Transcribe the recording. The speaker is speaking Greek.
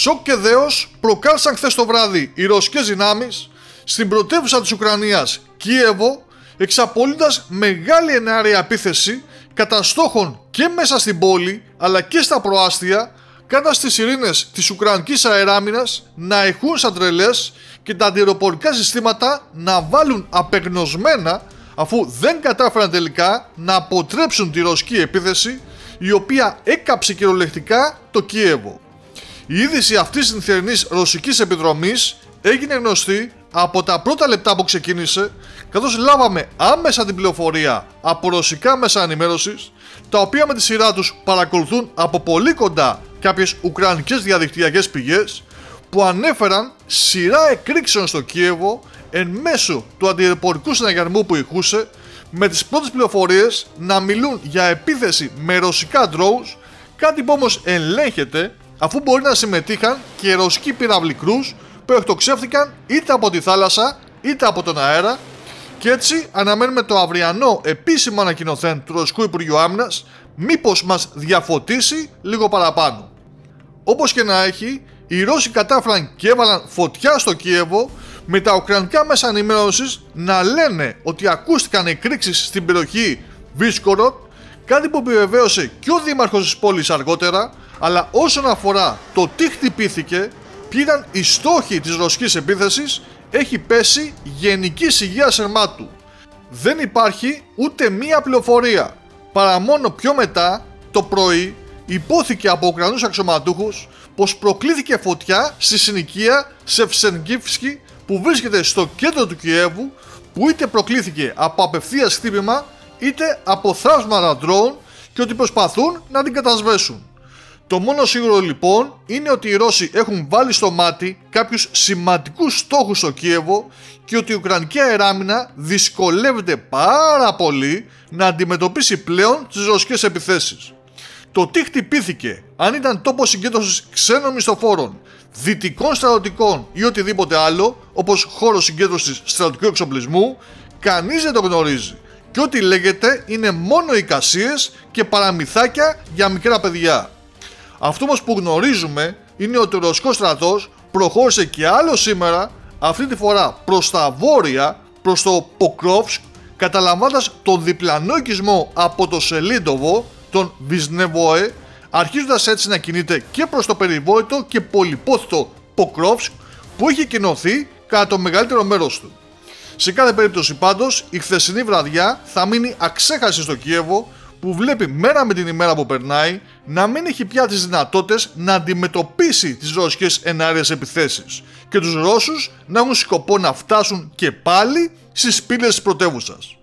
Σοκ και δέος προκάλεσαν χθες το βράδυ οι ρωσικές δυνάμεις στην πρωτεύουσα της Ουκρανίας, Κίεβο, εξαπολύοντας μεγάλη εναέρια επίθεση κατά στόχων και μέσα στην πόλη αλλά και στα προάστια, κάνοντας τις ειρήνες της Ουκρανικής αεράμινας να ηχούν σαν τρελές και τα αντιεροπορικά συστήματα να βάλουν απεγνωσμένα, αφού δεν κατάφεραν τελικά να αποτρέψουν τη ρωσική επίθεση, η οποία έκαψε κυριολεκτικά το Κίεβο. Η είδηση αυτής της νυχτερινής ρωσικής επιδρομής έγινε γνωστή από τα πρώτα λεπτά που ξεκίνησε, καθώς λάβαμε άμεσα την πληροφορία από ρωσικά μέσα ενημέρωσης, τα οποία με τη σειρά τους παρακολουθούν από πολύ κοντά κάποιες ουκρανικές διαδικτυακές πηγές, που ανέφεραν σειρά εκρήξεων στο Κίεβο εν μέσω του αντιεροπορικού συναγερμού που ηχούσε, με τις πρώτες πληροφορίες να μιλούν για επίθεση με ρωσικά drones, κάτι που όμως ελέγχεται, αφού μπορεί να συμμετείχαν και ρωσικοί πύραυλοι κρούς που εκτοξεύτηκαν είτε από τη θάλασσα είτε από τον αέρα, και έτσι αναμένουμε το αυριανό επίσημο ανακοινωθέν του Ρωσικού Υπουργείου Άμυνας μήπως μας διαφωτίσει λίγο παραπάνω. Όπως και να έχει, οι Ρώσοι κατάφεραν και έβαλαν φωτιά στο Κίεβο, με τα ουκρανικά μέσα ενημέρωσης να λένε ότι ακούστηκαν εκρήξεις στην περιοχή Βίσκοροτ, κάτι που επιβεβαίωσε και ο δήμαρχος της πόλης αργότερα. Αλλά όσον αφορά το τι χτυπήθηκε, ποιοι ήταν οι στόχοι της ρωσικής επίθεσης, έχει πέσει γενικής υγείας σερμάτου. Δεν υπάρχει ούτε μία πληροφορία, παρά μόνο πιο μετά το πρωί υπόθηκε από Ουκρανούς αξιωματούχους πως προκλήθηκε φωτιά στη συνοικία Σεβσενγκίφσκι που βρίσκεται στο κέντρο του Κιέβου, που είτε προκλήθηκε από απευθείας χτύπημα είτε από θράσματα drone, και ότι προσπαθούν να την κατασβέσουν. Το μόνο σίγουρο λοιπόν είναι ότι οι Ρώσοι έχουν βάλει στο μάτι κάποιους σημαντικούς στόχους στο Κίεβο και ότι η Ουκρανική αεράμινα δυσκολεύεται πάρα πολύ να αντιμετωπίσει πλέον τις ρωσικές επιθέσεις. Το τι χτυπήθηκε, αν ήταν τόπος συγκέντρωσης ξένων μισθοφόρων, δυτικών στρατιωτικών ή οτιδήποτε άλλο, όπως χώρος συγκέντρωσης στρατιωτικού εξοπλισμού, κανείς δεν το γνωρίζει. Και ό,τι λέγεται είναι μόνο εικασίες και παραμυθάκια για μικρά παιδιά. Αυτό όμως που γνωρίζουμε είναι ότι ο ρωσικός στρατός προχώρησε και άλλο σήμερα, αυτή τη φορά προς τα βόρεια, προς το Ποκρόφσκ, καταλαμβάνοντας τον διπλανό οικισμό από το Σελίντοβο, τον Βυσνεβόε, αρχίζοντας έτσι να κινείται και προς το περιβόητο και πολυπόθητο Ποκρόφσκ, που είχε κοινωθεί κατά το μεγαλύτερο μέρος του. Σε κάθε περίπτωση πάντως, η χθεσινή βραδιά θα μείνει αξέχαστη στο Κίεβο, που βλέπει μέρα με την ημέρα που περνάει να μην έχει πια τις δυνατότητες να αντιμετωπίσει τις ρωσικές εναέρειες επιθέσεις και τους Ρώσους να έχουν σκοπό να φτάσουν και πάλι στις πύλες της πρωτεύουσας.